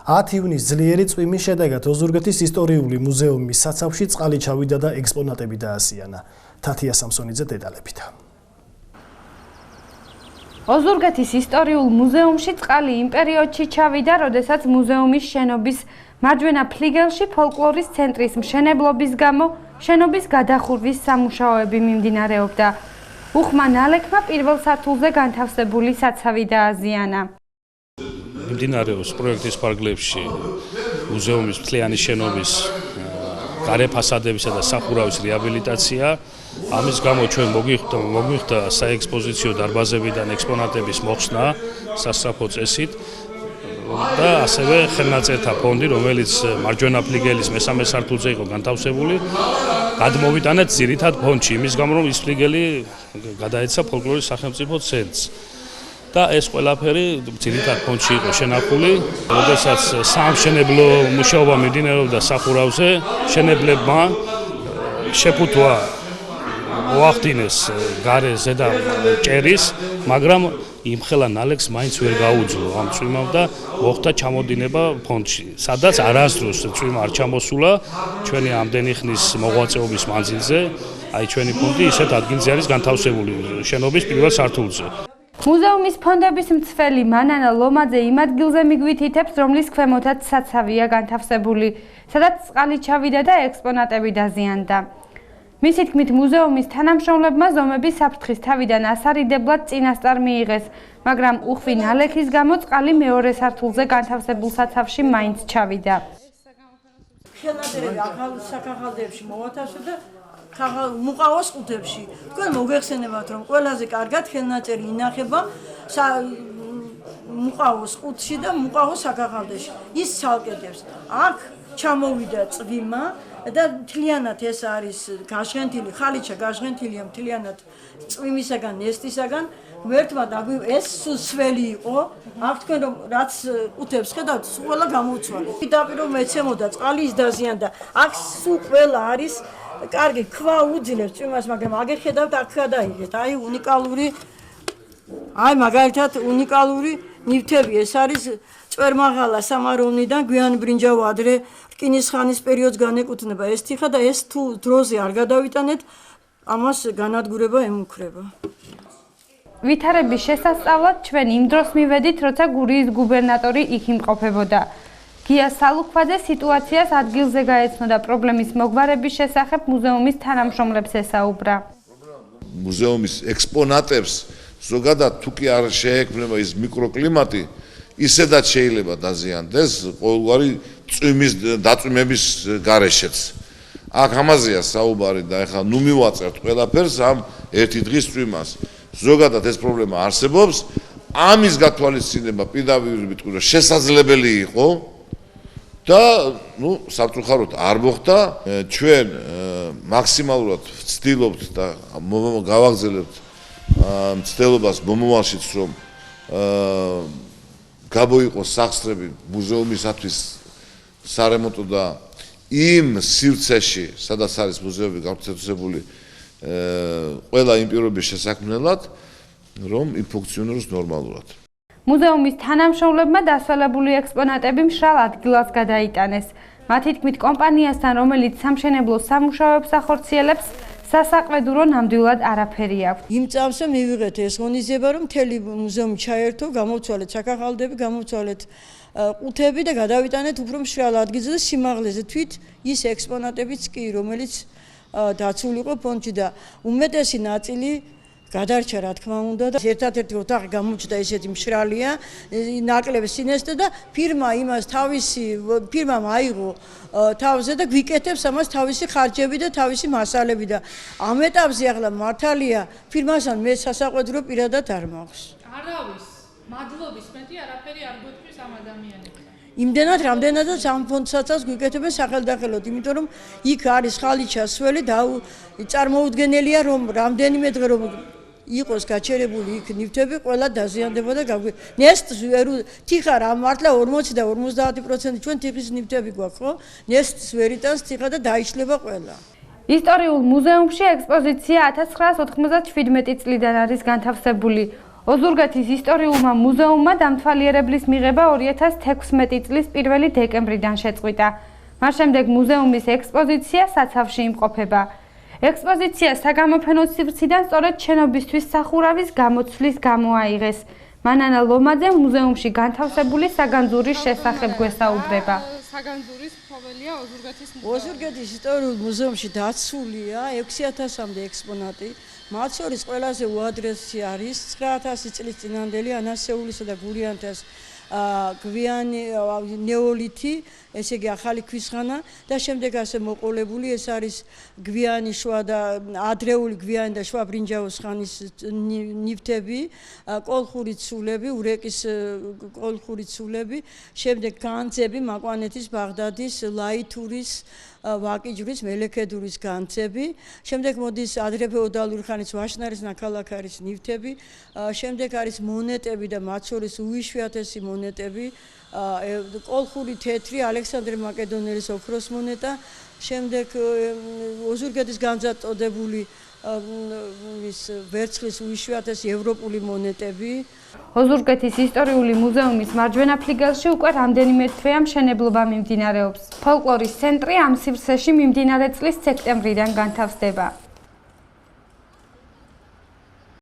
10 ივნის ძლიერი წვიმის შედეგად ოზურგეთის ისტორიული მუზეუმის საცავში წყალი ჩავიდა და ექსპონატები დაასიანა. თათია სამსონიძე დეტალებით. ოზურგეთის ისტორიულ მუზეუმში წყალი იმ პერიოდში ჩავიდა, როდესაც მუზეუმის შენობის მარჯვენა ფლიგელში ფოლკლორის ცენტრის მშენებლობის გამო შენობის გადახურვის სამუშაოები მიმდინარეობდა. უხმა ნალექმა პირველ სართულზე განთავსებული საცავი დააზიანა. მიმდინარეობს პროექტის ფარგლებში მუზეუმის მთლიანი შენობის გარე ფასადებისა და სახურავის რეაბილიტაცია. ამის გამო ჩვენ მოგვიხდა საექსპოზიციო დარბაზებიდან ექსპონატების მოხსნა სასწრაფო წესით და ასევე ხელნაწერთა ფონდი, რომელიც მარჯვენა ფლიგელის მესამე სართულზე იყო განთავსებული, გადმოვიტანეთ ძირითად ფონდში, იმის გამო რომ ის ფლიგელი გადაეცა ფოლკლორის სახელმწიფო ცენტრს. და ეს ყველაფერი ძირითად ფონდში იყო შენახული, როდესაც სამშენებლო მუშაობა მიმდინარეობდა სახურავზე, მშენებლებმა შეფუთვა მოახდინეს გარე ზედა ჭერის, მაგრამ იმხელა ნალექს მაინც ვერ გაუძლო ამ წვიმამ და მოხდა ჩამოდინება ფონდში, სადაც არასდროს წვიმა არ ჩამოსულა ჩვენი ამდენი ხნის მოღვაწეობის მანძილზე, აი ჩვენი ფონდი ისეთ ადგილზე არის განთავსებული შენობის პირველ სართულზე. მუზეუმის ფონდების მცველი მანანა ლომაძე იმ ადგილზე მიგვითითებს, რომლის ქვემოთაც საცავია განთავსებული, სადაც წყალი ჩავიდა და ექსპონატები დაზიანდა. მისი თქმით, მუზეუმის თანამშრომლებმა ზომების საფრთხის თავიდან ასარიდებლად წინასწარ მიიღეს, მაგრამ უხვი ნალექის გამო წყალი მეორე სართულზე განთავსებულ საცავში მაინც ჩავიდა. ხელნაწერები ახალ საქაღალდეებში მოვათავსე და მუყავოს ყუთებში. თქვენ მოგეხსენებათ, რომ ყველაზე კარგად ხელნაწერი ინახება მუყავოს ყუთში და მუყავოს საქაღალდეში. ის ცალკედებს. აქ ჩამოვიდა წვიმა და მთლიანად ეს არის გაშღენთილი, ხალიჩა გაშღენთილია მთლიანად წვიმისაგან, ნესტისაგან. გვერდმა ეს სველი იყო. აქ თქვენ რომ რაც ყუთებს ხედავთ, ყველა გამოვცვალეთ. პირდაპირ რომ ეცემოდა წყალი ის დაზიანდა. აქ სულ ყველა არის კარგი ქვა უძლებს წვიმას, მაგრამ აგერ ხედავთ აქ გადაიღეთ. აი უნიკალური მაგალითად უნიკალური ნივთები, ეს არის წვერმაღალა სამაროვნიდან გვიანბრინჯაო ადრე რკინის ხანის პერიოდს განეკუთვნება ეს თიხა და ეს თუ დროზე არ გადავიტანეთ, ამას განადგურება ემუქრება. ვითარების შესასწავლად ჩვენ იმ დროს მივედით, როცა გურიის გუბერნატორი იქ იმყოფებოდა. გია სალუქვაძე სიტუაციას ადგილზე გაეცნო და პრობლემის მოგვარების შესახებ მუზეუმის თანამშრომლებს ესაუბრა. მუზეუმის ექსპონატებს ზოგადად თუ კი არ შეექმნება ის მიკროკლიმატი, ისედაც შეიძლება დაზიანდეს ყოველგვარი წვიმის დაწვიმების გარეშეც. აქ ამაზეა საუბარი და ეხლა ნუ მივაწერთ ყველაფერს ამ ერთი დღის წვიმას. ზოგადად ეს პრობლემა არსებობს, ამის გათვალისწინება პირდაპირ ვიტყვი რომ შესაძლებელი იყო და სამწუხაროდ არ მოხდა. ჩვენ მაქსიმალურად ვცდილობთ და გავაგზავნებთ მცდელობას მომავალშიც, რომ გამოიყოს სახსრები მუზეუმისათვის სარემონტო და იმ სივრცეში, სადაც არის მუზეუმი განთავსებული, ყველა იმ პირობების შესაქმნელად, რომ იფუნქციონიროს ნორმალურად. მუზეუმის თანამშრომლებმა დასვალებული ექსპონატები მშრალ ადგილას გადაიტანეს. მათი თქმით, კომპანიასთან, რომელიც სამშენებლო სამუშაოებს ახორციელებს, სასაყვედურო ნამდვილად არაფერი აქვს. იმ წამსვე მივიღეთ ეს ღონისძიება, რომ მთელი მუზეუმი ჩაერთო, გამოვცვალეთ საქაღალდები, გამოვცვალეთ ყუთები და გადავიტანეთ უფრო მშრალ ადგილზე და სიმაღლეზე თვით ის ექსპონატებიც კი, რომელიც დაცული იყო ფონდში და უმეტესი ნაწილი გადარჩა, რა თქმა უნდა და ერთ-ერთი ოთახი გამოჩნდა ესეთი მშრალია, ნაკლები სინესტე და ფირმამ აიღო თავზე და გვიკეთებს ამას თავისი ხარჯები და თავისი მასალები და ამ ეტაპზე ახლა მართალია ფირმასთან მე სასაყვედურო პირადად არ მაქვს. არავის მადლობის მეტი არაფერი არ გვეთქვის ამ ადამიანებს. იმდენად რამდენადაც ამ ფონდსაც გვიკეთებენ სახელდახელოდ, იმიტომ რომ იქ არის ხალიჩა სველი და წარმოუდგენელია რომ რამდენიმე დღე რომ იყოს გაჩერებული იქ ნივთები, ყველა დაზიანდება და ნესტს თიხა რა მართლა 40 და 50% ჩვენ თიხის ნივთები გვაქვს, ხო? ნესტს ვერ იტანს თიხა და დაიშლება ყველა. ისტორიულ მუზეუმში ექსპოზიცია 1997 წლიდან არის განთავსებული. ოზურგეთის ისტორიულმა მუზეუმმა დამთვალიერებლის მიღება 2016 წლის 1 დეკემბრიდან შეწყვიტა. მას შემდეგ მუზეუმის ექსპოზიცია საცავში იმყოფება. ექსპოზიცია საგამოფენო სივრციდან სწორედ შენობისთვის სახურავის გამოცვლის გამო აიღეს. მანანა ლომაძე მუზეუმში განთავსებული საგანძურის შესახებ გვესაუბრება. საგანძურის ფოველია ოზურგეთის ოზურგეთის ისტორიულ მუზეუმში დაცულია 6000-მდე ექსპონატი. მათ შორის ყველაზე უადრესი არის 9000 წლის წინანდელი ანასეულისა და გურიანთას გვიანი ნეოლითი, ესე იგი ახალი ქვისხანა და შემდეგ ასე მოყოლებული ეს არის გვიანი შუა და ადრეული გვიანი და შუა ბრინჯაოს ხანის ნივთები, კოლხური ცულები, ურეკის კოლხური ცულები, შემდეგ განძები, მაკვანეთის, ბაღდადის, ლაითურის, ვაკიჯვრის, მელექედურის განძები, შემდეგ მოდის ადრეფეოდალური ხანის ვაშნარის, ნაქალაქარის ნივთები, შემდეგ არის მონეტები და მათ შორის უიშვიათესი მონეტები, კოლხური თეთრი, ალექსანდრე მაკედონელის ოქროს მონეტა, შემდეგ ოზურგეთის განზატოდებული ის ვერცხლის უიშვიათესი ევროპული მონეტები. ოზურგეთის ისტორიული მუზეუმის მარჯვენა ფლიგელში უკვე რამდენიმე თვეა მშენებლობა მიმდინარეობს. ფოლკლორის ცენტრი ამ სივრცეში მიმდინარე წლის სექტემბრიდან განთავსდება.